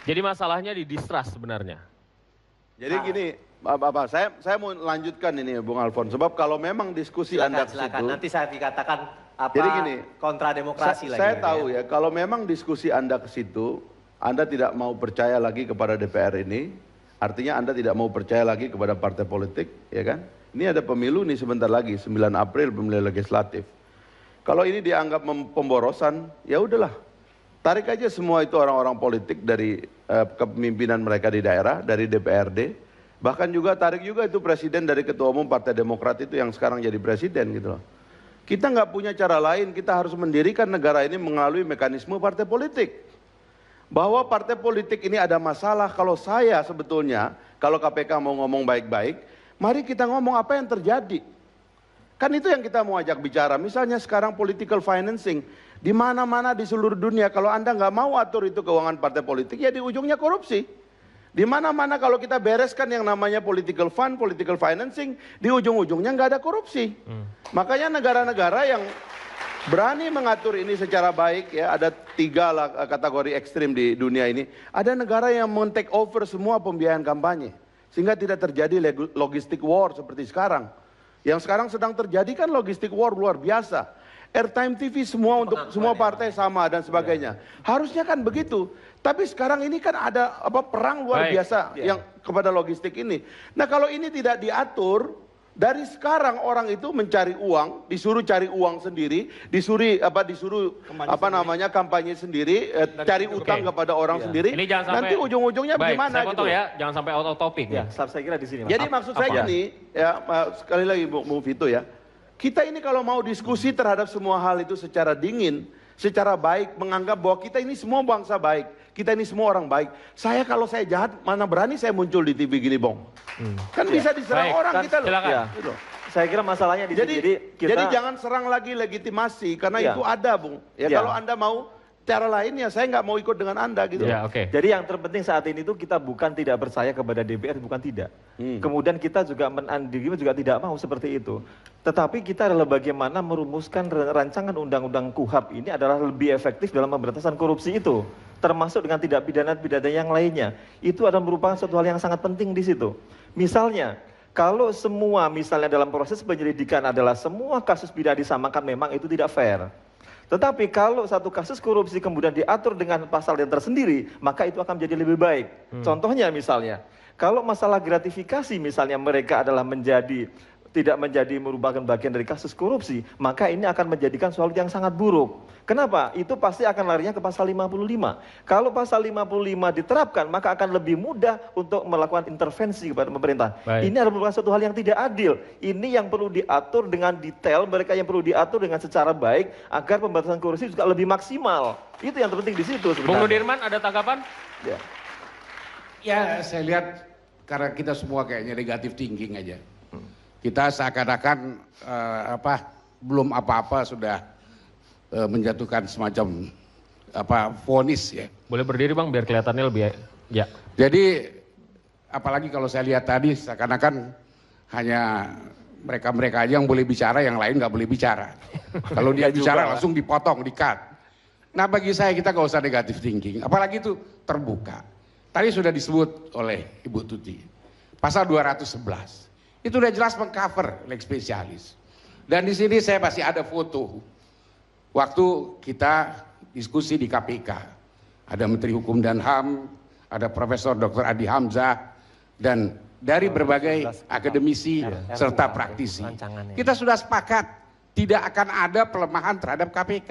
Jadi masalahnya di distrust sebenarnya. Jadi gini, saya mau lanjutkan ini Bung Alfon, sebab kalau memang diskusi Anda ke situ, nanti saya dikatakan apa jadi gini, kontra demokrasi lagi. Saya tahu ya, kalau memang diskusi Anda ke situ, Anda tidak mau percaya lagi kepada DPR ini, artinya Anda tidak mau percaya lagi kepada partai politik, ya kan? Ini ada pemilu nih sebentar lagi, 9 April pemilu legislatif. Kalau ini dianggap pemborosan, ya udahlah. Tarik aja semua itu orang-orang politik dari kepemimpinan mereka di daerah, dari DPRD. Bahkan juga tarik juga itu presiden dari Ketua Umum Partai Demokrat itu yang sekarang jadi presiden gitu loh. Kita nggak punya cara lain, kita harus mendirikan negara ini melalui mekanisme partai politik. Bahwa partai politik ini ada masalah, kalau saya sebetulnya, kalau KPK mau ngomong baik-baik, mari kita ngomong apa yang terjadi. Kan itu yang kita mau ajak bicara. Misalnya sekarang political financing, di mana-mana di seluruh dunia, kalau Anda nggak mau atur itu keuangan partai politik, ya di ujungnya korupsi. Di mana-mana kalau kita bereskan yang namanya political fund, political financing, di ujung-ujungnya nggak ada korupsi. Makanya negara-negara yang berani mengatur ini secara baik, ya ada 3 lah kategori ekstrim di dunia ini. Ada negara yang men-take over semua pembiayaan kampanye, sehingga tidak terjadi logistik war seperti sekarang. Yang sekarang sedang terjadi kan logistik war luar biasa. Airtime TV semua untuk semua partai sama dan sebagainya. Harusnya kan begitu. Tapi sekarang ini kan ada perang luar biasa yang kepada logistik ini. Nah, kalau ini tidak diatur, dari sekarang orang itu mencari uang, disuruh cari uang sendiri, disuruh kampanye sendiri, cari utang kepada orang sendiri. Ini jangan sampai, nanti ujung-ujungnya bagaimana saya potong gitu. Ya, jangan sampai out of topic. Ya, saya kira di sini. Jadi maksud saya gini, ya sekali lagi Bung Vito ya. Kita ini kalau mau diskusi terhadap semua hal itu secara dingin, secara baik, menganggap bahwa kita ini semua bangsa baik, kita ini semua orang baik. Saya kalau saya jahat, mana berani saya muncul di TV gini, Bong. Kan bisa diserang orang kita loh. Ya. Gitu. Saya kira masalahnya di sini. Jadi jangan serang lagi legitimasi, karena itu ada, Bung. Ya kalau Anda mau cara lain ya saya nggak mau ikut dengan Anda gitu. Ya, jadi yang terpenting saat ini itu kita bukan tidak percaya kepada DPR, bukan tidak. Kemudian kita juga juga tidak mau seperti itu. Tetapi kita adalah bagaimana merumuskan rancangan undang-undang KUHP ini adalah lebih efektif dalam pemberantasan korupsi itu. Termasuk dengan tidak pidana-pidana yang lainnya. Itu adalah merupakan suatu hal yang sangat penting di situ. Misalnya, kalau semua misalnya dalam proses penyelidikan adalah semua kasus pidana disamakan, memang itu tidak fair. Tetapi kalau satu kasus korupsi kemudian diatur dengan pasal yang tersendiri, maka itu akan menjadi lebih baik. Contohnya misalnya, kalau masalah gratifikasi misalnya mereka adalah tidak menjadi merupakan bagian dari kasus korupsi, maka ini akan menjadikan soal yang sangat buruk. Kenapa? Itu pasti akan larinya ke pasal 55. Kalau pasal 55 diterapkan, maka akan lebih mudah untuk melakukan intervensi kepada pemerintah. Ini adalah merupakan suatu hal yang tidak adil. Ini yang perlu diatur dengan detail, mereka yang perlu diatur dengan secara baik, agar pemberantasan korupsi juga lebih maksimal. Itu yang terpenting di situ sebenarnya. Bung Nudirman, ada tanggapan? Ya, saya lihat karena kita semua kayaknya negatif thinking aja. Kita seakan-akan belum apa-apa sudah menjatuhkan semacam vonis ya. Boleh berdiri Bang biar kelihatannya lebih ya. Jadi apalagi kalau saya lihat tadi seakan-akan hanya mereka-mereka aja yang boleh bicara, yang lain nggak boleh bicara. Kalau dia bicara langsung dipotong, di-cut. Nah bagi saya kita nggak usah negatif thinking, apalagi itu terbuka. Tadi sudah disebut oleh Ibu Tuti, pasal 211. Itu udah jelas mengcover leg spesialis. Dan di sini saya masih ada foto. Waktu kita diskusi di KPK. Ada Menteri Hukum dan HAM, ada Profesor Dr. Adi Hamzah, dan dari berbagai akademisi serta praktisi. Kita sudah sepakat tidak akan ada pelemahan terhadap KPK.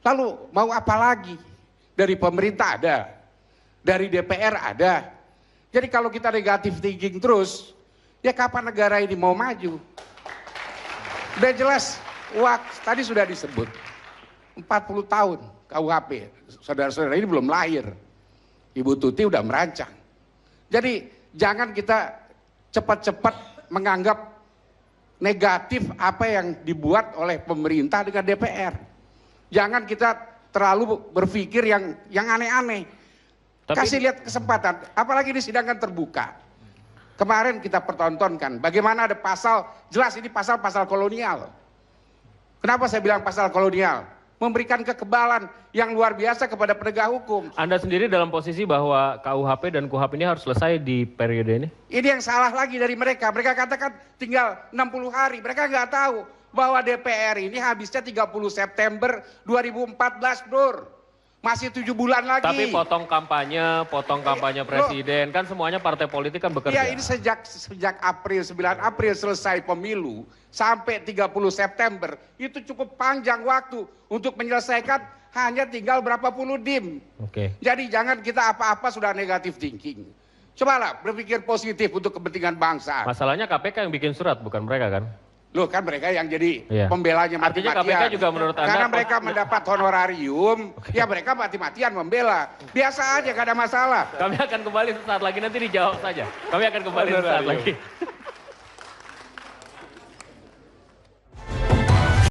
Lalu mau apa lagi? Dari pemerintah ada, dari DPR ada. Jadi kalau kita negatif thinking terus, ya kapan negara ini mau maju? Udah jelas, tadi sudah disebut 40 tahun KUHP, saudara-saudara ini belum lahir. Ibu Tuti udah merancang. Jadi jangan kita cepat-cepat menganggap negatif apa yang dibuat oleh pemerintah dengan DPR. Jangan kita terlalu berpikir yang aneh-aneh. Kasih lihat kesempatan, apalagi di sidang kan terbuka. Kemarin kita pertontonkan bagaimana ada pasal, jelas ini pasal-pasal kolonial. Kenapa saya bilang pasal kolonial? memberikan kekebalan yang luar biasa kepada penegak hukum. Anda sendiri dalam posisi bahwa KUHP dan KUHAP ini harus selesai di periode ini? Ini yang salah lagi dari mereka. Mereka katakan tinggal 60 hari. Mereka nggak tahu bahwa DPR ini habisnya 30 September 2014, Bro. Masih 7 bulan lagi. Tapi potong kampanye presiden, kan semuanya partai politik kan bekerja. Iya, ini sejak April, 9 April selesai pemilu sampai 30 September. Itu cukup panjang waktu untuk menyelesaikan, hanya tinggal berapa puluh dim. Oke. Jadi jangan kita apa-apa sudah negatif thinking. Cobalah berpikir positif untuk kepentingan bangsa. Masalahnya KPK yang bikin surat, bukan mereka kan? Loh, kan mereka yang jadi Iya. pembelanya Artinya mati-matian. KPK juga menurut Anda... Karena mereka mendapat honorarium, ya mereka mati-matian membela. Biasa aja, gak ada masalah. Kami akan kembali sesaat lagi, nanti dijawab saja. Kami akan kembali sesaat lagi.